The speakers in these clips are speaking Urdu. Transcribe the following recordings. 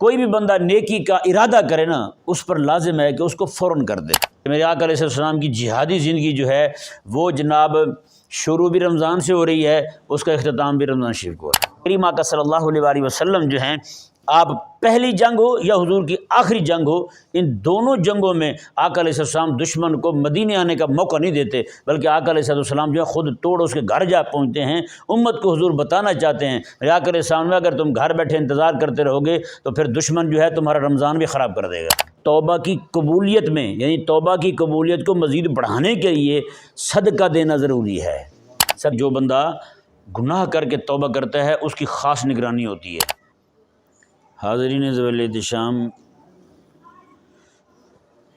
کوئی بھی بندہ نیکی کا ارادہ کرے نا، اس پر لازم ہے کہ اس کو فوراً کر دے۔ میرے آقا علیہ السلام کی جہادی زندگی جو ہے وہ جناب شروع بھی رمضان سے ہو رہی ہے، اس کا اختتام بھی رمضان شریف کو ہے۔ کریم آقا صلی اللہ علیہ وسلم جو ہیں، آپ پہلی جنگ ہو یا حضور کی آخری جنگ ہو، ان دونوں جنگوں میں آقا علیہ السلام دشمن کو مدینے آنے کا موقع نہیں دیتے، بلکہ آقا علیہ السلام جو ہے خود توڑ اس کے گھر جا پہنچتے ہیں۔ امت کو حضور بتانا چاہتے ہیں میرے آقا علیہ السلام، اگر تم گھر بیٹھے انتظار کرتے رہو گے تو پھر دشمن جو ہے تمہارا رمضان بھی خراب کر دے گا۔ توبہ کی قبولیت میں، یعنی توبہ کی قبولیت کو مزید بڑھانے کے لیے صدقہ دینا ضروری ہے۔ سب جو بندہ گناہ کر کے توبہ کرتا ہے اس کی خاص نگرانی ہوتی ہے۔ حاضرین ذوی احتشام،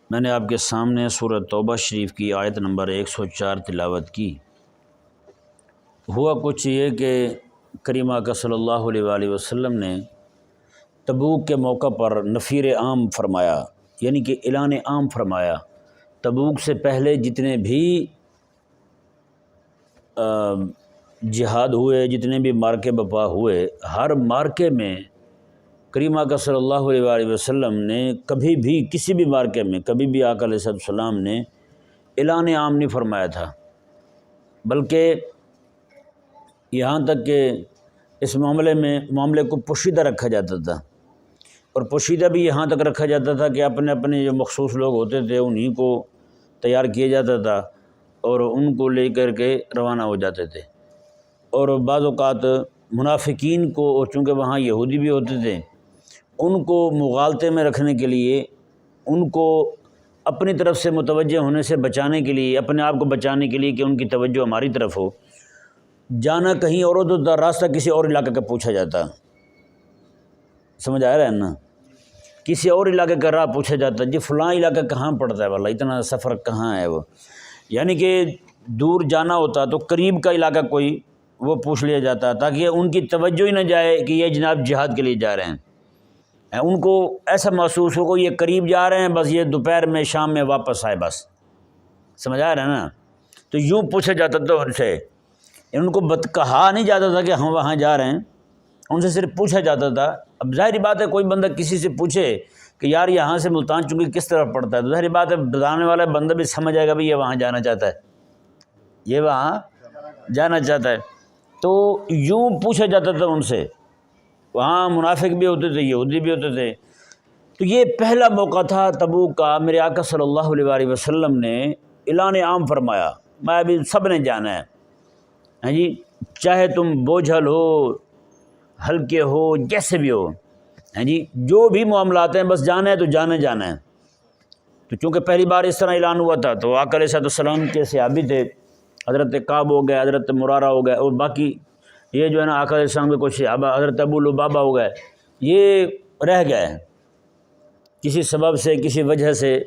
میں نے آپ کے سامنے سورہ توبہ شریف کی آیت نمبر 104 تلاوت کی۔ ہوا کچھ یہ کہ کریم آقا صلی اللہ علیہ وسلم نے تبوک کے موقع پر نفیر عام فرمایا، یعنی کہ اعلان عام فرمایا۔ تبوک سے پہلے جتنے بھی جہاد ہوئے، جتنے بھی مارکے بپا ہوئے، ہر مارکے میں کریم آقا صلی اللہ علیہ وسلم نے کبھی بھی کسی بھی مارکے میں کبھی بھی آقا علیہ السلام نے اعلان عام نہیں فرمایا تھا، بلکہ یہاں تک کہ اس معاملے کو پوشیدہ رکھا جاتا تھا، اور پوشیدہ بھی یہاں تک رکھا جاتا تھا کہ اپنے اپنے جو مخصوص لوگ ہوتے تھے انہی کو تیار کیا جاتا تھا اور ان کو لے کر کے روانہ ہو جاتے تھے۔ اور بعض اوقات منافقین کو، اور چونکہ وہاں یہودی بھی ہوتے تھے، ان کو مغالطے میں رکھنے کے لیے، ان کو اپنی طرف سے متوجہ ہونے سے بچانے کے لیے، اپنے آپ کو بچانے کے لیے کہ ان کی توجہ ہماری طرف ہو، جانا کہیں اور ہوتا تھا، راستہ کسی اور علاقے کا پوچھا جاتا۔ سمجھ آ رہا ہے نا؟ کسی اور علاقے کا راہ پوچھا جاتا، جی فلاں علاقہ کہاں پڑتا ہے، واللہ اتنا سفر کہاں ہے وہ، یعنی کہ دور جانا ہوتا تو قریب کا علاقہ کوئی وہ پوچھ لیا جاتا تاکہ ان کی توجہ ہی نہ جائے کہ یہ جناب جہاد کے لیے جا رہے ہیں، ان کو ایسا محسوس ہو کہ یہ قریب جا رہے ہیں، بس یہ دوپہر میں شام میں واپس آئے بس۔ سمجھ آ رہا ہے نا؟ تو یوں پوچھا جاتا تھا ان سے، ان کو کہا نہیں جاتا تھا کہ ہم وہاں جا رہے ہیں، ان سے صرف پوچھا جاتا تھا۔ اب ظاہری بات ہے کوئی بندہ کسی سے پوچھے کہ یار یہاں سے ملتان چونکہ کس طرف پڑتا ہے، تو ظاہری بات ہے بتانے والا بندہ بھی سمجھ جائے گا بھی یہ وہاں جانا چاہتا ہے، یہ وہاں جانا چاہتا ہے۔ تو یوں پوچھا جاتا تھا ان سے، وہاں منافق بھی ہوتے تھے، یہودی بھی ہوتے تھے۔ تو یہ پہلا موقع تھا تبوک کا، میرے آقا صلی اللہ علیہ وسلم نے اعلان عام فرمایا، میں ابھی سب نے جانا ہے، ہاں جی، چاہے تم بوجھل ہو، ہلکے ہو، جیسے بھی ہو، ہاں جی، جو بھی معاملات ہیں بس جانا ہے تو جانا ہے۔ تو چونکہ پہلی بار اس طرح اعلان ہوا تھا تو آقا علیہ السلام کے صحابی تھے، حضرت کعب ہو گئے، حضرت مرارہ ہو گئے، اور باقی یہ جو ہے نا آقا علیہ السلام کے کچھ صحابہ، حضرت ابو لبابہ ہو گئے، یہ رہ گئے کسی سبب سے، کسی وجہ سے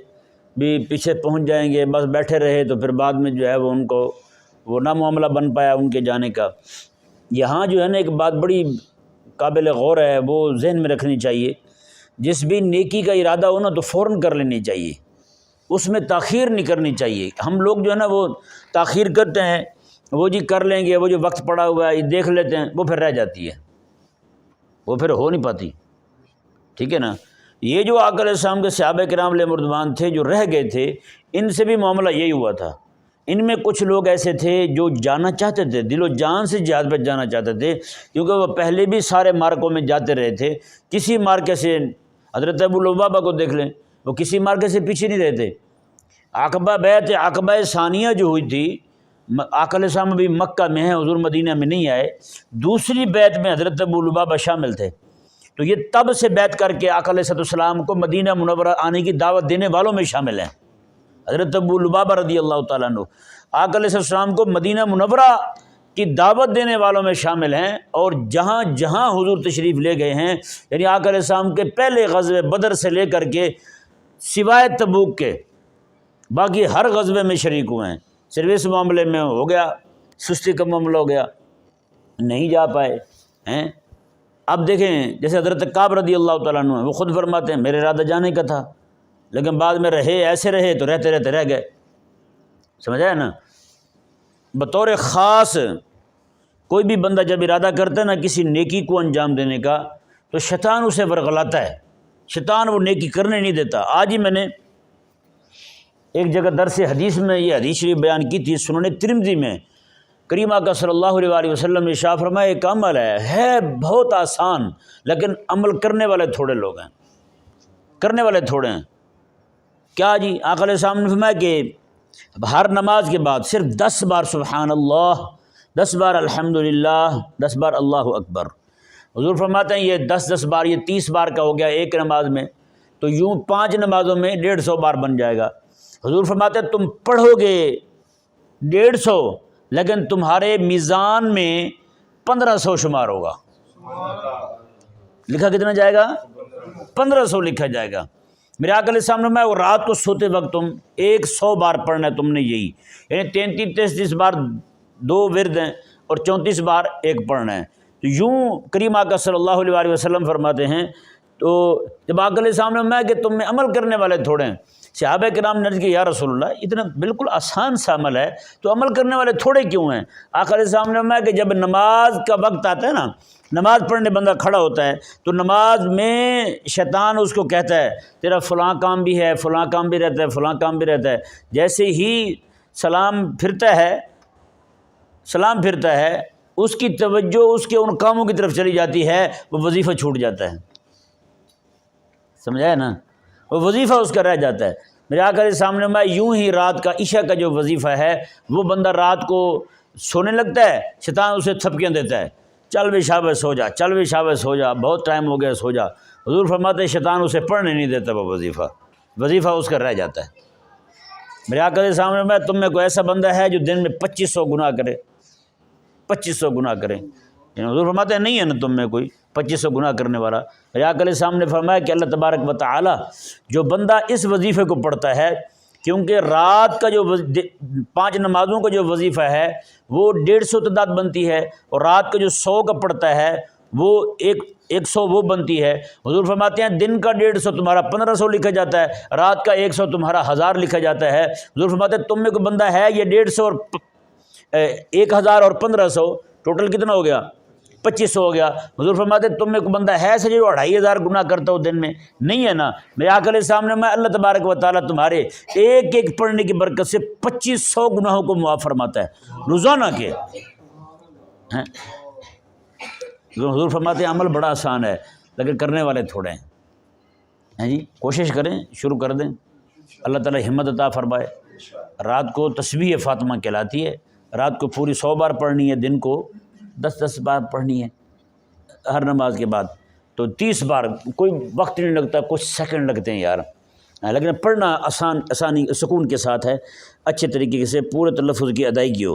بھی پیچھے پہنچ جائیں گے، بس بیٹھے رہے تو پھر بعد میں جو ہے وہ ان کو وہ نہ معاملہ بن پایا ان کے جانے کا۔ یہاں جو ہے نا ایک بات بڑی قابل غور ہے، وہ ذہن میں رکھنی چاہیے، جس بھی نیکی کا ارادہ ہو نا تو فوراً کر لینی چاہیے، اس میں تاخیر نہیں کرنی چاہیے۔ ہم لوگ جو ہے نا وہ تاخیر کرتے ہیں، وہ جی کر لیں گے، وہ جو وقت پڑا ہوا ہے دیکھ لیتے ہیں، وہ پھر رہ جاتی ہے، وہ پھر ہو نہیں پاتی، ٹھیک ہے نا۔ یہ جو آقا علیہ السلام کے صحابہ کرام علیہ مردوان تھے جو رہ گئے تھے، ان سے بھی معاملہ یہی ہوا تھا۔ ان میں کچھ لوگ ایسے تھے جو جانا چاہتے تھے، دل و جان سے جہاد پہ جانا چاہتے تھے، کیونکہ وہ پہلے بھی سارے مارکوں میں جاتے رہے تھے۔ کسی مارکے سے حضرت ابو لبابہ کو دیکھ لیں، وہ کسی مارکے سے پیچھے نہیں رہتے۔ عقبہ بیعت عقبہ ثانیہ جو ہوئی تھی، آقا علیہ السلام ابھی مکہ میں ہیں، حضور مدینہ میں نہیں آئے، دوسری بیعت میں حضرت ابو لبابہ شامل تھے۔ تو یہ تب سے بیعت کر کے آقا علیہ السلام کو مدینہ منورہ آنے کی دعوت دینے والوں میں شامل ہیں۔ حضرت ابو لبابہ رضی اللہ تعالیٰ عنہ آقا علیہ السلام کو مدینہ منورہ کی دعوت دینے والوں میں شامل ہیں، اور جہاں جہاں حضور تشریف لے گئے ہیں، یعنی آقا علیہ السلام کے پہلے غزوے بدر سے لے کر کے سوائے تبوک کے باقی ہر غزوے میں شریک ہوئے ہیں۔ صرف اس معاملے میں ہو گیا سستی کا معاملہ ہو گیا، نہیں جا پائے ہیں۔ اب دیکھیں جیسے حضرت کعب رضی اللہ تعالیٰ عنہ وہ خود فرماتے ہیں میرے ارادہ جانے کا تھا، لیکن بعد میں ایسے رہے تو رہتے رہتے رہ گئے۔ سمجھ آیا نا؟ بطور خاص کوئی بھی بندہ جب ارادہ کرتا ہے نا کسی نیکی کو انجام دینے کا، تو شیطان اسے ورغلاتا ہے، شیطان وہ نیکی کرنے نہیں دیتا۔ آج ہی میں نے ایک جگہ درس حدیث میں یہ حدیث شریف بیان کی تھی، سنن ترمذی میں کریم آقا صلی اللہ علیہ وآلہ وسلم نے ارشاد فرمایا ایک عمل ہے بہت آسان، لیکن عمل کرنے والے تھوڑے لوگ ہیں، کرنے والے تھوڑے ہیں۔ کیا جی؟ آقا علیہ السلام نے فرمایا کہ ہر نماز کے بعد صرف 10 بار سبحان اللہ، 10 بار الحمدللہ، 10 بار اللہ اکبر۔ حضور فرماتے ہیں یہ 10 بار، یہ 30 بار کا ہو گیا ایک نماز میں، تو یوں 5 نمازوں میں 150 بار بن جائے گا۔ حضور فرماتے ہیں تم پڑھو گے 150، لیکن تمہارے میزان میں 1500 شمار ہوگا۔ لکھا کتنا جائے گا؟ 1500 لکھا جائے گا۔ میرے آقا علیہ السلام نے میں وہ رات کو سوتے وقت تم 100 بار پڑھنا ہے تم نے، یہی یعنی 33 بار 2 ورد ہیں اور 34 بار ایک پڑھنا ہے۔ تو یوں کریم آقا صلی اللہ علیہ وآلہ وسلم فرماتے ہیں۔ تو جب آقا علیہ السلام نے فرمایا کہ تم میں عمل کرنے والے تھوڑے ہیں، صحابہ کرام نے عرض کی یا رسول اللہ اتنا بالکل آسان سا عمل ہے تو عمل کرنے والے تھوڑے کیوں ہیں؟ آقا علیہ السلام نے فرمایا کہ جب نماز کا وقت آتا ہے نا، نماز پڑھنے بندہ کھڑا ہوتا ہے تو نماز میں شیطان اس کو کہتا ہے تیرا فلاں کام بھی ہے، فلاں کام بھی رہتا ہے، فلاں کام بھی رہتا ہے۔ جیسے ہی سلام پھرتا ہے اس کی توجہ اس کے ان کاموں کی طرف چلی جاتی ہے، وہ وظیفہ چھوٹ جاتا ہے، سمجھا ہے نا؟ وہ وظیفہ اس کا رہ جاتا ہے۔ میرے آقا علیہ السلام نے میں یوں ہی رات کا عشاء کا جو وظیفہ ہے وہ بندہ رات کو سونے لگتا ہے، شیطان اسے تھپکیاں دیتا ہے، چل بھی شابش سو جا، چل بھی شابش سو جا، بہت ٹائم ہو گیا سو جا۔ حضور فرماتے ہیں شیطان اسے پڑھنے نہیں دیتا، وہ وظیفہ اس کا رہ جاتا ہے۔ میرے آقا علیہ السلام نے میں تم میں کوئی ایسا بندہ ہے جو دن میں 2500 گناہ کرے، 2500 گناہ کرے؟ یعنی حضور فرماتے ہیں نہیں ہے نا تم میں کوئی 2500 گناہ کرنے والا۔ میرے آقا علیہ السلام نے فرمایا کہ اللہ تبارک و تعالی جو بندہ اس وظیفے کو پڑھتا ہے، کیونکہ رات کا جو 5 نمازوں کا جو وظیفہ ہے وہ 150 تعداد بنتی ہے، اور رات کا جو 100 کا پڑھتا ہے وہ 100 وہ بنتی ہے۔ حضور فرماتے ہیں دن کا 150 تمہارا 1500 لکھا جاتا ہے، رات کا 100 تمہارا 1000 لکھا جاتا ہے۔ حضور فرماتے ہیں تم میں کوئی بندہ ہے یہ 150 اور 1000 اور 1500 ٹوٹل کتنا ہو گیا؟ 2500 ہو گیا۔ حضور فرماتے ہیں تم میں کوئی بندہ ہے ایسا جو 2500 گناہ کرتا ہو دن میں؟ نہیں ہے نا۔ میرے آقا علیہ السلام نے میں اللہ تبارک و تعالیٰ تمہارے ایک پڑھنے کی برکت سے 2500 گناہوں کو معاف فرماتا ہے روزانہ کے۔ حضور فرماتے ہیں عمل بڑا آسان ہے لیکن کرنے والے تھوڑے ہیں۔ جی کوشش کریں، شروع کر دیں، اللہ تعالیٰ ہمت عطا فرمائے۔ رات کو تسبیح فاطمہ کہلاتی ہے، رات کو پوری 100 بار پڑھنی ہے، دن کو 10 بار پڑھنی ہے ہر نماز کے بعد، تو 30 بار۔ کوئی وقت نہیں لگتا، کچھ سیکنڈ لگتے ہیں یار، لیکن پڑھنا آسانی سکون کے ساتھ ہے، اچھے طریقے سے پورے تلفظ کی ادائیگی ہو۔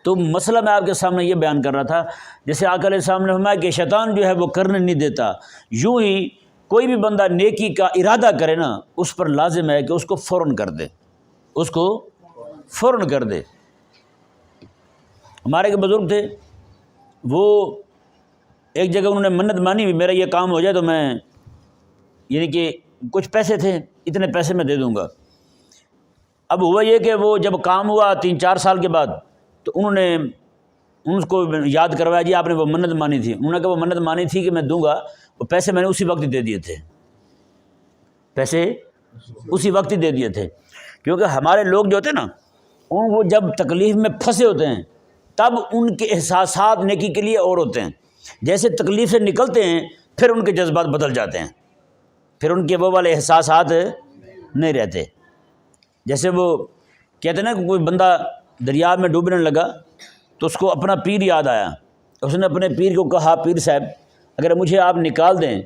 تو مسئلہ میں آپ کے سامنے یہ بیان کر رہا تھا، جیسے آقا علیہ السلام نے فرمایا کہ شیطان جو ہے وہ کرنے نہیں دیتا۔ یوں ہی کوئی بھی بندہ نیکی کا ارادہ کرے نا، اس پر لازم ہے کہ اس کو فوراً کر دے، اس کو فوراً کر دے۔ ہمارے ایک بزرگ تھے، وہ ایک جگہ انہوں نے منت مانی ہوئی میرا یہ کام ہو جائے تو میں، یعنی کہ کچھ پیسے تھے، اتنے پیسے میں دے دوں گا۔ اب ہوا یہ کہ وہ جب کام ہوا 3-4 سال کے بعد تو انہوں نے ان کو یاد کروایا جی آپ نے وہ منت مانی تھی۔ انہوں نے کہا وہ منت مانی تھی کہ میں دوں گا، وہ پیسے میں نے اسی وقت ہی دے دیے تھے، پیسے اسی وقت ہی دے دیے تھے۔ کیونکہ ہمارے لوگ جو ہوتے ہیں نا، وہ جب تکلیف میں پھنسے ہوتے ہیں تب ان کے احساسات نیکی کے لیے اور ہوتے ہیں، جیسے تکلیف سے نکلتے ہیں پھر ان کے جذبات بدل جاتے ہیں، پھر ان کے وہ والے احساسات نہیں رہتے۔ جیسے وہ کہتے ہیں نا کہ کوئی بندہ دریا میں ڈوبنے لگا تو اس کو اپنا پیر یاد آیا، اس نے اپنے پیر کو کہا پیر صاحب اگر مجھے آپ نکال دیں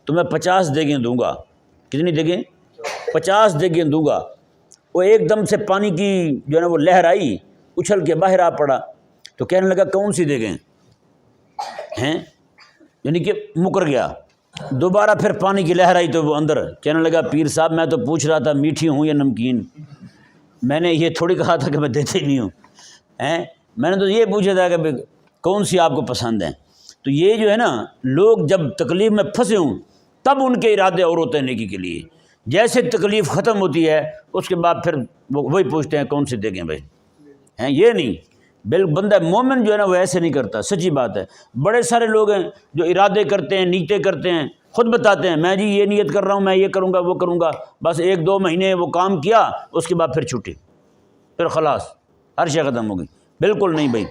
تو میں 50 دیگیں دوں گا۔ کتنی دیگیں؟ 50 دیگیں دوں گا۔ وہ ایک دم سے پانی کی جو ہے نا وہ لہر آئی، اچھل کے باہر آ پڑا، تو کہنے لگا کون سی دیگیں ہیں، یعنی کہ مکر گیا۔ دوبارہ پھر پانی کی لہر آئی تو وہ اندر کہنے لگا پیر صاحب میں تو پوچھ رہا تھا میٹھی ہوں یا نمکین، میں نے یہ تھوڑی کہا تھا کہ میں دیتے نہیں ہوں، میں نے تو یہ پوچھا تھا کہ کون سی آپ کو پسند ہیں۔ تو یہ جو ہے نا لوگ جب تکلیف میں پھنسے ہوں تب ان کے ارادے اور ہوتے ہیں نیکی کے لیے، جیسے تکلیف ختم ہوتی ہے اس کے بعد پھر وہی پوچھتے ہیں کون سی دیگیں بھائی، یہ نہیں۔ بندہ مومن جو ہے نا وہ ایسے نہیں کرتا، سچی بات ہے۔ بڑے سارے لوگ ہیں جو ارادے کرتے ہیں، نیتیں کرتے ہیں، خود بتاتے ہیں میں جی یہ نیت کر رہا ہوں، میں یہ کروں گا وہ کروں گا، بس 1-2 مہینے وہ کام کیا، اس کے بعد پھر چھٹی، پھر خلاص ہر شے ختم ہو گئی۔ بالکل نہیں بھائی،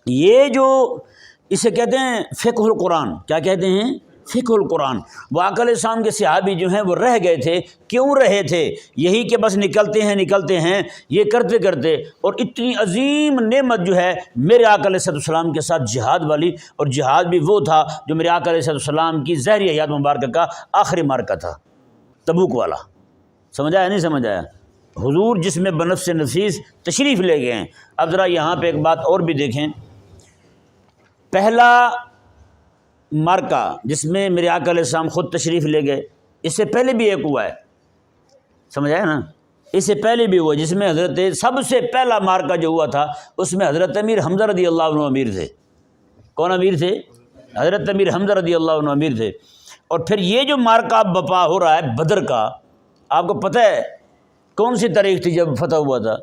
یہ جو اسے کہتے ہیں فقہ القرآن، کیا کہتے ہیں؟ فقہ القرآن۔ وہ آقا علیہ السلام کے صحابی جو ہیں وہ رہ گئے تھے، کیوں رہے تھے؟ یہی کہ بس نکلتے ہیں یہ کرتے کرتے، اور اتنی عظیم نعمت جو ہے میرے آقا علیہ السلام کے ساتھ جہاد والی، اور جہاد بھی وہ تھا جو میرے آقا علیہ السلام کی ظاہری حیات مبارکہ کا آخری معرکہ تھا، تبوک والا۔ سمجھ آیا نہیں سمجھ آیا؟ حضور جس میں بنفس نفیس تشریف لے گئے ہیں۔ اب ذرا یہاں پہ ایک بات اور بھی دیکھیں، پہلا مارکا جس میں میرے آقا علیہ السلام خود تشریف لے گئے، اس سے پہلے بھی ایک ہوا ہے، سمجھ آیا نا؟ اس سے پہلے بھی ہوا جس میں حضرت سب سے پہلا مارکا جو ہوا تھا اس میں حضرت امیر حمزہ رضی اللہ عنہ امیر تھے۔ کون امیر تھے؟ حضرت امیر حمزہ رضی اللہ عنہ امیر تھے۔ اور پھر یہ جو مارکا بپا ہو رہا ہے بدر کا، آپ کو پتہ ہے کون سی تاریخ تھی جب فتح ہوا تھا؟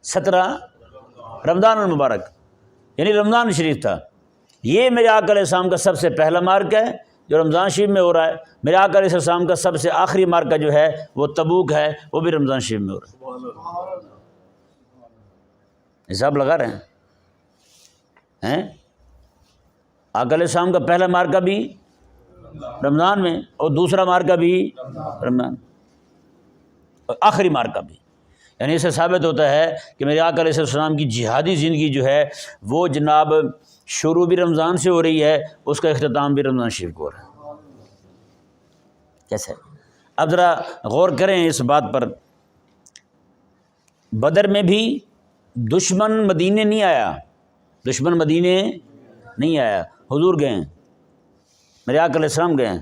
17 رمضان المبارک، یعنی رمضان شریف تھا۔ یہ میرے آقا علیہ السلام کا سب سے پہلا مارکہ ہے جو رمضان شریف میں ہو رہا ہے۔ میرے آقا علیہ السلام کا سب سے آخری مارکہ جو ہے وہ تبوک ہے، وہ بھی رمضان شریف میں ہو رہا ہے۔ حساب لگا رہے ہیں؟ آقا علیہ السلام کا پہلا مارکہ بھی رمضان میں، اور دوسرا مارکہ بھی رمضان، اور آخری مارکہ بھی۔ یعنی اس سے ثابت ہوتا ہے کہ میرے آقا علیہ السلام کی جہادی زندگی جو ہے وہ جناب شروع بھی رمضان سے ہو رہی ہے، اس کا اختتام بھی رمضان شریف کو ہو رہا ہے۔ کیسے؟ اب ذرا غور کریں اس بات پر، بدر میں بھی دشمن مدینے نہیں آیا، دشمن مدینے نہیں آیا، حضور گئے ہیں، میرے آقا علیہ السلام گئے ہیں۔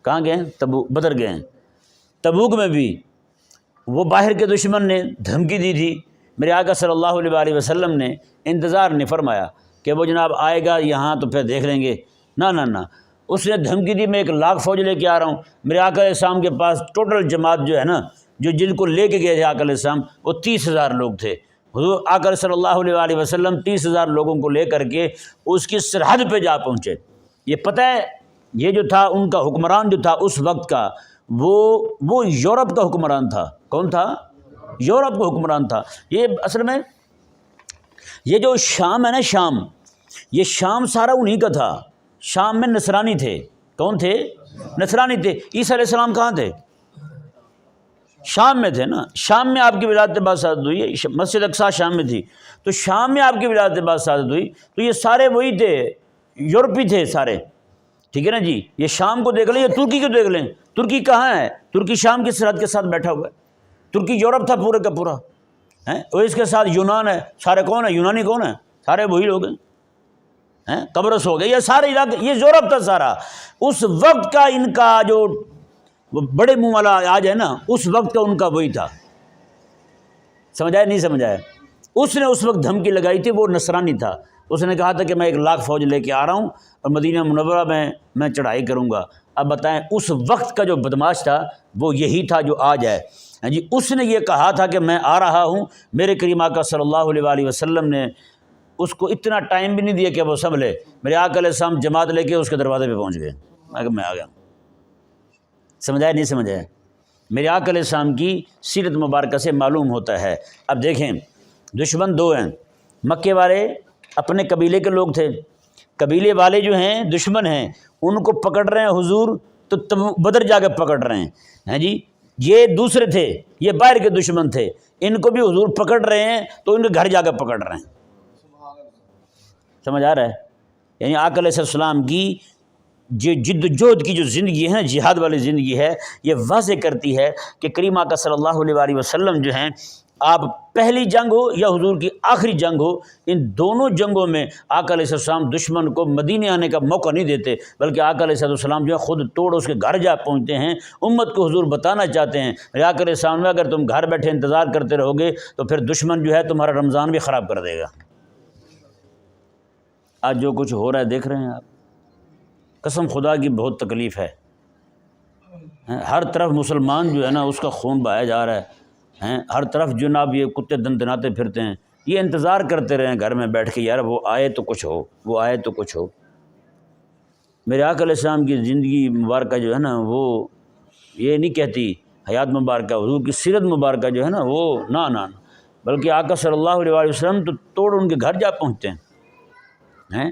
کہاں گئے ہیں؟ تبوک، بدر گئے ہیں۔ تبوک میں بھی وہ باہر کے دشمن نے دھمکی دی تھی، میرے آقا صلی اللہ علیہ وسلم نے انتظار نہیں فرمایا کہ وہ جناب آئے گا یہاں تو پھر دیکھ لیں گے، نہ، اس نے دھمکی دی میں 1,00,000 فوج لے کے آ رہا ہوں۔ میرے آقا علیہ السلام کے پاس ٹوٹل جماعت جو ہے نا، جو جن کو لے کے گئے تھے آقا علیہ السلام، وہ 30,000 لوگ تھے۔ حضور آقا صلی اللہ علیہ وسلم 30,000 لوگوں کو لے کر کے اس کی سرحد پہ جا پہنچے۔ یہ پتہ ہے یہ جو تھا ان کا حکمران جو تھا اس وقت کا، وہ یورپ کا حکمران تھا۔ کون تھا؟ یورپ کا حکمران تھا۔ یہ اصل میں یہ جو شام ہے نا، یہ شام سارا انہی کا تھا۔ شام میں نصرانی تھے۔ کون تھے؟ نصرانی تھے۔ عیسیٰ علیہ السلام کہاں تھے؟ شام میں تھے نا۔ شام میں آپ کی ولادت باسعادت ہوئی ہے، مسجد اقصیٰ شام میں تھی، تو شام میں آپ کی ولادت باسعادت ہوئی، تو یہ سارے وہی تھے، یورپی تھے سارے، ٹھیک ہے نا جی۔ یہ شام کو دیکھ لیں یا ترکی کو دیکھ لیں، ترکی کہاں ہے؟ ترکی شام کی سرحد کے ساتھ بیٹھا ہوا ہے۔ ترکی یورپ تھا پورے کا پورا، اور اس کے ساتھ یونان ہے۔ سارے کون ہیں؟ یونانی کون ہیں؟ سارے وہی لوگ ہیں۔ قبرص ہو گئے، یہ سارے علاقے، یہ یورپ تھا سارا۔ اس وقت کا ان کا جو وہ بڑے منہ والا آج ہے نا، اس وقت کا ان کا وہی تھا۔ سمجھایا نہیں سمجھایا؟ اس نے اس وقت دھمکی لگائی تھی، وہ نصرانی تھا۔ اس نے کہا تھا کہ میں 1,00,000 فوج لے کے آ رہا ہوں اور مدینہ منورہ میں چڑھائی کروں گا۔ اب بتائیں اس وقت کا جو بدماش تھا وہ یہی تھا جو آج ہے جی۔ اس نے یہ کہا تھا کہ میں آ رہا ہوں، میرے کریم آقا صلی اللہ علیہ وسلم نے اس کو اتنا ٹائم بھی نہیں دیا کہ وہ سنبھلے۔ میرے آقا علیہ السلام جماعت لے کے اس کے دروازے پہ پہنچ گئے، میں آ گیا۔ سمجھایا نہیں سمجھایا؟ میرے آقا علیہ السلام کی سیرت مبارکہ سے معلوم ہوتا ہے۔ اب دیکھیں دشمن 2 ہیں، مکے والے اپنے قبیلے کے لوگ تھے، قبیلے والے جو ہیں دشمن ہیں، ان کو پکڑ رہے ہیں حضور، تو بدر جا کے پکڑ رہے ہیں جی۔ یہ دوسرے تھے، یہ باہر کے دشمن تھے، ان کو بھی حضور پکڑ رہے ہیں تو ان کے گھر جا کے پکڑ رہے ہیں۔ سمجھ آ رہا ہے؟ یعنی آقا علیہ السلام کی جو جد و جہد کی جو زندگی ہے، جہاد والی زندگی ہے، یہ واضح کرتی ہے کہ کریم آقا صلی اللہ علیہ وسلم جو ہیں، آپ پہلی جنگ ہو یا حضور کی آخری جنگ ہو، ان دونوں جنگوں میں آقا علیہ السلام دشمن کو مدینے آنے کا موقع نہیں دیتے، بلکہ آقا علیہ السلام جو ہے خود توڑ اس کے گھر جا پہنچتے ہیں۔ امت کو حضور بتانا چاہتے ہیں آقا علیہ السلام میں اگر تم گھر بیٹھے انتظار کرتے رہو گے تو پھر دشمن جو ہے تمہارا رمضان بھی خراب کر دے گا۔ آج جو کچھ ہو رہا ہے دیکھ رہے ہیں آپ، قسم خدا کی بہت تکلیف ہے۔ ہر طرف مسلمان جو ہے نا اس کا خون بہایا جا رہا ہے، ہر طرف جناب یہ کتے دندناتے پھرتے ہیں۔ یہ انتظار کرتے رہیں گھر میں بیٹھ کے، یار وہ آئے تو کچھ ہو، وہ آئے تو کچھ ہو۔ میرے آقا علیہ السلام کی زندگی مبارکہ جو ہے نا وہ یہ نہیں کہتی حیات مبارکہ، حضور کی سیرت مبارکہ جو ہے نا وہ نہ بلکہ آقا صلی اللہ علیہ وسلم تو توڑ ان کے گھر جا پہنچتے ہیں۔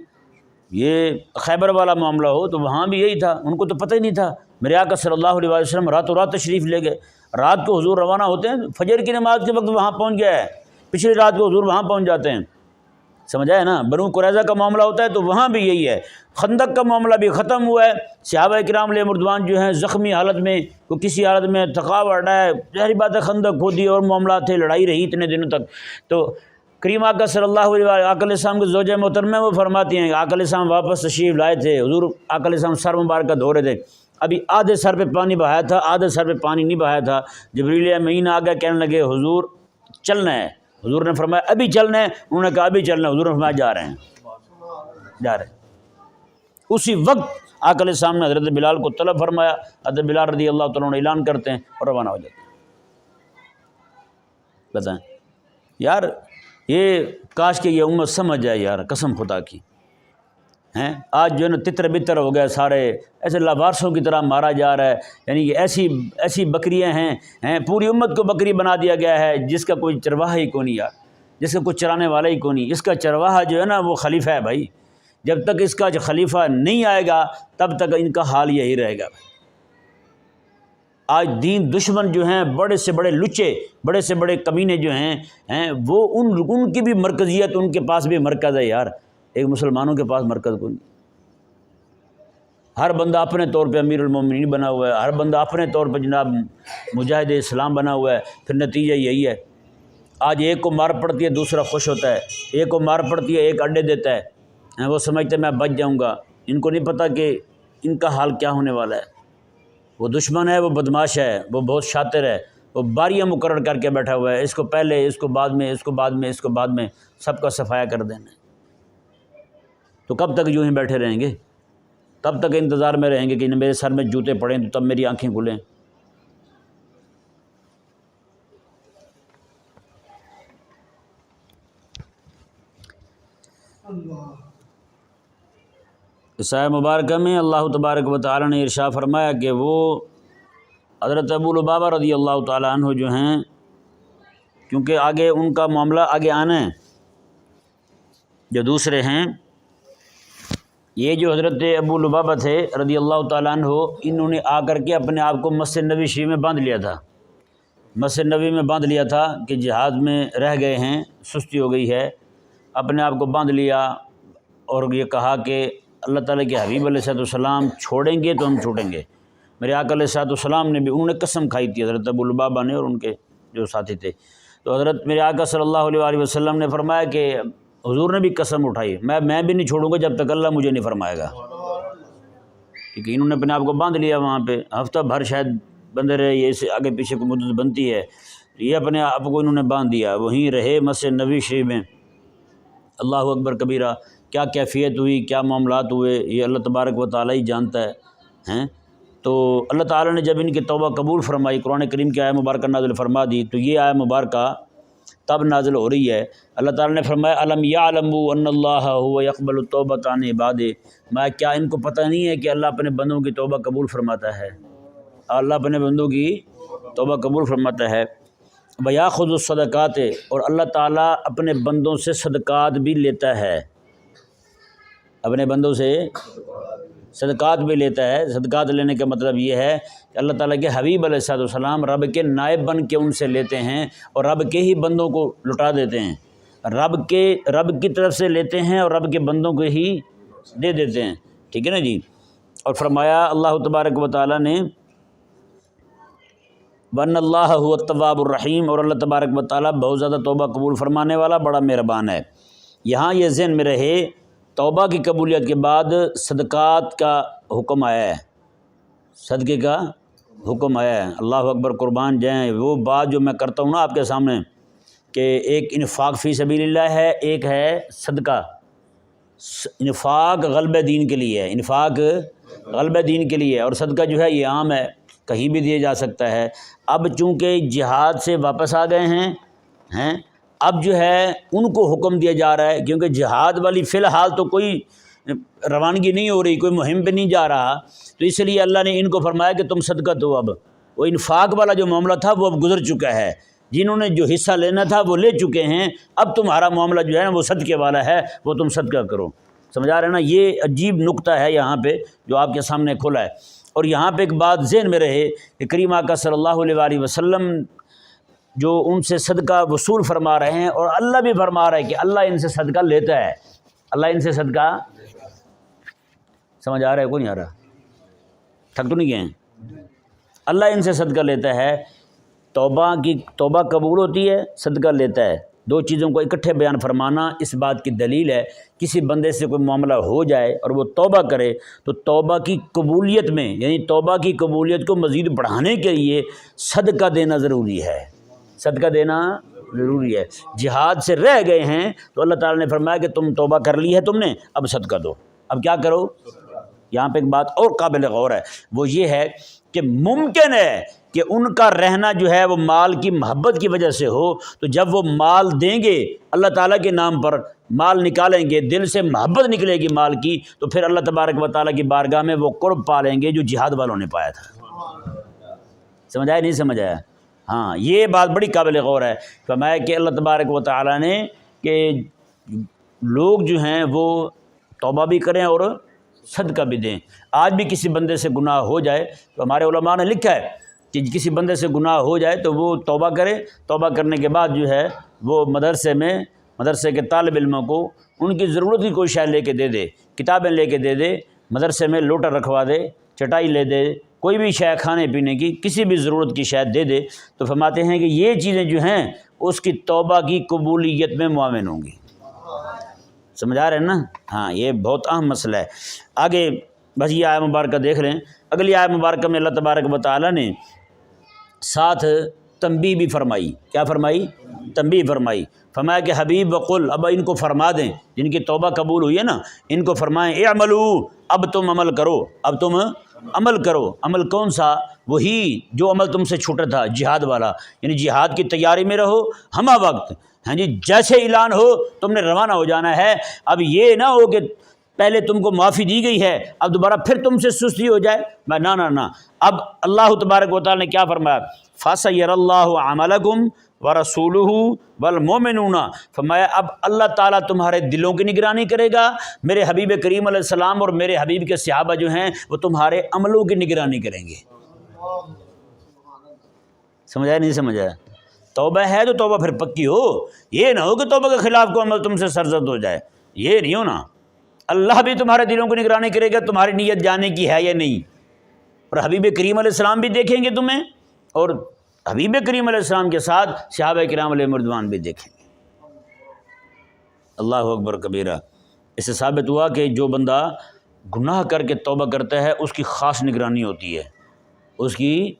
یہ خیبر والا معاملہ ہو تو وہاں بھی یہی تھا، ان کو تو پتہ ہی نہیں تھا۔ میرے آقا صلی اللہ علیہ وسلم راتوں رات تشریف لے گئے، رات کو حضور روانہ ہوتے ہیں، فجر کی نماز کے وقت وہاں پہنچ گیا ہے، پچھلی رات کو حضور وہاں پہنچ جاتے ہیں، سمجھا ہے نا۔ بنو قریظہ کا معاملہ ہوتا ہے تو وہاں بھی یہی ہے۔ خندق کا معاملہ بھی ختم ہوا ہے، صحابہ کرام علیہ رضوان جو ہیں زخمی حالت میں، وہ کسی حالت میں تھکاوٹ ہے، ظاہری بات ہے خندق کھودی اور معاملات تھے، لڑائی رہی اتنے دنوں تک۔ تو کریم آقا صلی اللہ علیہ وسلم کے زوجہ محترمہ وہ فرماتی ہیں آقا علیہ السلام واپس تشریف لائے تھے، حضور آقا علیہ السلام سر مبارکہ دھو رہے تھے، ابھی آدھے سر پہ پانی بہایا تھا، آدھے سر پہ پانی نہیں بہایا تھا، جبریل امین آ گئے، کہنے لگے حضور چلنا ہے، حضور نے فرمایا ابھی چلنا ہے، انہوں نے کہا ابھی چلنا ہے، حضور نے فرمایا جا رہے ہیں۔ اسی وقت آقا علیہ السلام نے حضرت بلال کو طلب فرمایا، حضرت بلال رضی اللہ تعالیٰ عنہ اعلان کرتے ہیں اور روانہ ہو جاتے ہیں۔ بتائیں یار، یہ کاش کہ یہ امت سمجھ جائے یار، قسم خدا کی ہیں۔ آج جو ہے نا تتر بتر ہو گئے سارے، ایسے لاوارثوں کی طرح مارا جا رہا ہے، یعنی کہ ایسی بکریاں ہیں، پوری امت کو بکری بنا دیا گیا ہے جس کا کوئی چرواہا ہی کو نہیں یار، جس کا کوئی چرانے والا ہی کو نہیں۔ اس کا چرواہا جو ہے نا وہ خلیفہ ہے بھائی، جب تک اس کا جو خلیفہ نہیں آئے گا تب تک ان کا حال یہی رہے گا۔ آج دین دشمن جو ہیں، بڑے سے بڑے لچے، بڑے سے بڑے کمینے جو ہیں وہ ان کی بھی مرکزیت، ان کے پاس بھی مرکز ہے یار، ایک مسلمانوں کے پاس مرکز کوئی نہیں۔ ہر بندہ اپنے طور پہ امیر المومنین بنا ہوا ہے، ہر بندہ اپنے طور پہ جناب مجاہد اسلام بنا ہوا ہے، پھر نتیجہ یہی ہے۔ آج ایک کو مار پڑتی ہے دوسرا خوش ہوتا ہے، ایک کو مار پڑتی ہے ایک اڈے دیتا ہے، وہ سمجھتے میں بچ جاؤں گا، ان کو نہیں پتہ کہ ان کا حال کیا ہونے والا ہے۔ وہ دشمن ہے، وہ بدماش ہے، وہ بہت شاطر ہے، وہ باریاں مقرر کر کے بیٹھا ہوا ہے، اس کو پہلے، اس کو بعد میں، اس کو بعد میں، اس کو بعد میں، سب کا صفایا کر دینا ہے۔ تو کب تک یوں ہی بیٹھے رہیں گے؟ تب تک انتظار میں رہیں گے کہ میرے سر میں جوتے پڑیں تو تب میری آنکھیں کھلیں۔ اس آیت مبارکہ میں اللہ تبارک و تعالی نے ارشاد فرمایا کہ وہ حضرت ابو لبابہ رضی اللہ تعالیٰ عنہ جو ہیں، کیونکہ آگے ان کا معاملہ آگے آنا ہے، جو دوسرے ہیں، یہ جو حضرت ابو لبابہ تھے رضی اللہ تعالیٰ عنہ، انہوں نے آ کر کے اپنے آپ کو مسجد نبوی شریف میں باندھ لیا تھا، مسجد نبوی میں باندھ لیا تھا کہ جہاد میں رہ گئے ہیں، سستی ہو گئی ہے، اپنے آپ کو باندھ لیا اور یہ کہا کہ اللہ تعالیٰ کے حبیب علیہ السلام چھوڑیں گے تو ہم چھوڑیں گے۔ میرے آقا علیہ السلام نے بھی، انہوں نے قسم کھائی تھی حضرت ابو لبابہ نے اور ان کے جو ساتھی تھے، تو حضرت میرے آقا صلی اللہ علیہ وسلم نے فرمایا کہ حضور نے بھی قسم اٹھائی، میں بھی نہیں چھوڑوں گا جب تک اللہ مجھے نہیں فرمائے گا، کیونکہ انہوں نے اپنے آپ کو باندھ لیا وہاں پہ، ہفتہ بھر شاید بندے رہے، یہ سے آگے پیچھے کو مدت بنتی ہے، یہ اپنے آپ کو انہوں نے باندھ دیا، وہیں رہے مسجد نبوی شریف میں۔ اللہ اکبر کبیرہ، کیا کیفیت ہوئی، کیا معاملات ہوئے، یہ اللہ تبارک و تعالیٰ ہی جانتا ہے۔ تو اللہ تعالیٰ نے جب ان کی توبہ قبول فرمائی، قرآن کریم کی آیت مبارکہ نازل فرما دی، تو یہ آیت مبارکہ تب نازل ہو رہی ہے۔ اللہ تعالیٰ نے فرمایا الم یعلموا ان اللہ هو یقبل التوبۃ عن عبادہ، میں کیا ان کو پتہ نہیں ہے کہ اللہ اپنے بندوں کی توبہ قبول فرماتا ہے، اللہ اپنے بندوں کی توبہ قبول فرماتا ہے۔ ویاخذ الصدقات، اور اللہ تعالیٰ اپنے بندوں سے صدقات بھی لیتا ہے، اپنے بندوں سے صدقات بھی لیتا ہے۔ صدقات لینے کا مطلب یہ ہے کہ اللہ تعالیٰ کے حبیب علیہ السلام رب کے نائب بن کے ان سے لیتے ہیں اور رب کے ہی بندوں کو لٹا دیتے ہیں، رب کی طرف سے لیتے ہیں اور رب کے بندوں کو ہی دے دیتے ہیں، ٹھیک ہے نا جی۔ اور فرمایا اللہ تبارک و تعالیٰ نے وَأَنَّ اللَّهَ هُوَ التَّوَّابُ الرَّحِيمُ، اور اللہ تبارک و تعالیٰ بہت زیادہ توبہ قبول فرمانے والا، بڑا مہربان ہے۔ یہاں یہ ذہن میں رہے، توبہ کی قبولیت کے بعد صدقات کا حکم آیا ہے، صدقے کا حکم آیا ہے۔ اللہ اکبر، قربان جائیں وہ بات جو میں کرتا ہوں نا آپ کے سامنے کہ ایک انفاق فی سبیل اللہ ہے، ایک ہے صدقہ۔ انفاق غلبہ دین کے لیے ہے، انفاق غلبہ دین کے لیے، اور صدقہ جو ہے یہ عام ہے، کہیں بھی دیا جا سکتا ہے۔ اب چونکہ جہاد سے واپس آ گئے ہیں اب جو ہے ان کو حکم دیا جا رہا ہے، کیونکہ جہاد والی فی الحال تو کوئی روانگی نہیں ہو رہی، کوئی مہم پہ نہیں جا رہا، تو اس لیے اللہ نے ان کو فرمایا کہ تم صدقہ دو۔ اب وہ انفاق والا جو معاملہ تھا وہ اب گزر چکا ہے، جنہوں نے جو حصہ لینا تھا وہ لے چکے ہیں، اب تمہارا معاملہ جو ہے نا وہ صدقے والا ہے، وہ تم صدقہ کرو۔ سمجھا رہے نا؟ یہ عجیب نقطہ ہے یہاں پہ جو آپ کے سامنے کھلا ہے۔ اور یہاں پہ ایک بات ذہن میں رہے کہ کریم آقا صلی اللہ علیہ وآلہ وسلم جو ان سے صدقہ وصول فرما رہے ہیں، اور اللہ بھی فرما رہا ہے کہ اللہ ان سے صدقہ لیتا ہے، اللہ ان سے صدقہ، سمجھ آ رہا ہے کوئی نہیں آ رہا؟ تھک تو نہیں گئے ہیں؟ اللہ ان سے صدقہ لیتا ہے، توبہ قبول ہوتی ہے، صدقہ لیتا ہے۔ دو چیزوں کو اکٹھے بیان فرمانا اس بات کی دلیل ہے، کسی بندے سے کوئی معاملہ ہو جائے اور وہ توبہ کرے تو توبہ کی قبولیت میں، یعنی توبہ کی قبولیت کو مزید بڑھانے کے لیے صدقہ دینا ضروری ہے، صدقہ دینا ضروری ہے۔ جہاد سے رہ گئے ہیں تو اللہ تعالیٰ نے فرمایا کہ تم توبہ کر لی ہے تم نے، اب صدقہ دو۔ اب کیا کرو؟ یہاں پہ ایک بات اور قابل غور ہے، وہ یہ ہے کہ ممکن ہے کہ ان کا رہنا جو ہے وہ مال کی محبت کی وجہ سے ہو، تو جب وہ مال دیں گے اللہ تعالیٰ کے نام پر، مال نکالیں گے، دل سے محبت نکلے گی مال کی، تو پھر اللہ تبارک و تعالیٰ کی بارگاہ میں وہ قرب پا لیں گے جو جہاد والوں نے پایا تھا۔ سمجھ آیا نہیں سمجھ آیا؟ ہاں، یہ بات بڑی قابل غور ہے۔ فرمایا کہ اللہ تبارک و تعالیٰ نے کہ لوگ جو ہیں وہ توبہ بھی کریں اور صدقہ بھی دیں۔ آج بھی کسی بندے سے گناہ ہو جائے تو ہمارے علماء نے لکھا ہے کہ کسی بندے سے گناہ ہو جائے تو وہ توبہ کرے، توبہ کرنے کے بعد جو ہے وہ مدرسے کے طالب علموں کو ان کی ضرورت کی کوئی شے لے کے دے دے، کتابیں لے کے دے دے، مدرسے میں لوٹا رکھوا دے، چٹائی لے دے، کوئی بھی شے کھانے پینے کی کسی بھی ضرورت کی شے دے دے، تو فرماتے ہیں کہ یہ چیزیں جو ہیں اس کی توبہ کی قبولیت میں معاون ہوں گی۔ سمجھا رہے ہیں نا؟ ہاں، یہ بہت اہم مسئلہ ہے۔ آگے بس یہ آیت مبارکہ دیکھ لیں، اگلی آیت مبارکہ میں اللہ تبارک و تعالیٰ نے ساتھ تنبیہ بھی فرمائی۔ کیا فرمائی؟ تنبیہ فرمائی۔ فرمایا کہ حبیب وقل، اب ان کو فرما دیں جن کی توبہ قبول ہوئی ہے نا، ان کو فرمائیں اعملوا، اب تم عمل کرو، اب تم عمل کرو۔ عمل کون سا؟ وہی جو عمل تم سے چھوٹا تھا، جہاد والا، یعنی جہاد کی تیاری میں رہو ہمہ وقت، ہاں جی، جیسے اعلان ہو تم نے روانہ ہو جانا ہے۔ اب یہ نہ ہو کہ پہلے تم کو معافی دی گئی ہے اب دوبارہ پھر تم سے سستی ہو جائے، نہ۔ اب اللہ تبارک و تعالیٰ نے کیا فرمایا؟ فَسَيَرَ اللَّهُ عَمَلَكُمْ وَرَسُولُهُ وَالْمُؤْمِنُونَ، فرمایا اب اللہ تعالیٰ تمہارے دلوں کی نگرانی کرے گا، میرے حبیب کریم علیہ السلام اور میرے حبیب کے صحابہ جو ہیں وہ تمہارے عملوں کی نگرانی کریں گے۔ سمجھایا نہیں سمجھایا؟ توبہ ہے تو توبہ پھر پکی ہو، یہ نہ ہو کہ توبہ کے خلاف کو عمل تم سے سرزد ہو جائے، یہ نہیں ہونا۔ اللہ بھی تمہارے دلوں کو نگرانی کرے گا تمہاری نیت جاننے کی ہے یا نہیں، اور حبیب کریم علیہ السلام بھی دیکھیں گے تمہیں، اور حبیب کریم علیہ السلام کے ساتھ صحابہ کرام علیہ رضوان بھی دیکھیں گے۔ اللہ اکبر کبیرہ۔ اس سے ثابت ہوا کہ جو بندہ گناہ کر کے توبہ کرتا ہے اس کی خاص نگرانی ہوتی ہے، اس کی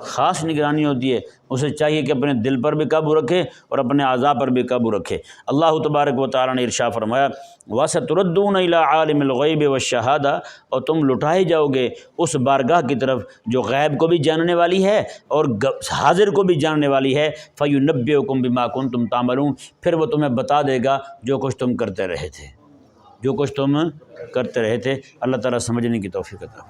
خاص نگرانی ہوتی ہے۔ اسے چاہیے کہ اپنے دل پر بھی قابو رکھے اور اپنے اعضاء پر بھی قابو رکھے۔ اللہ تبارک و تعالیٰ نے ارشاد فرمایا وَسَتُرَدُّونَ إِلَىٰ عَالِمِ الْغَيْبِ وَالشَّهَادَةِ، اور تم لٹائے جاؤ گے اس بارگاہ کی طرف جو غیب کو بھی جاننے والی ہے اور حاضر کو بھی جاننے والی ہے۔ فَيُنَبِّئُكُم بِمَا كُنتُمْ تَعْمَلُونَ، پھر وہ تمہیں بتا دے گا جو کچھ تم کرتے رہے تھے، جو کچھ تم کرتے رہے تھے۔ اللہ تعالیٰ سمجھنے کی توفیق عطا۔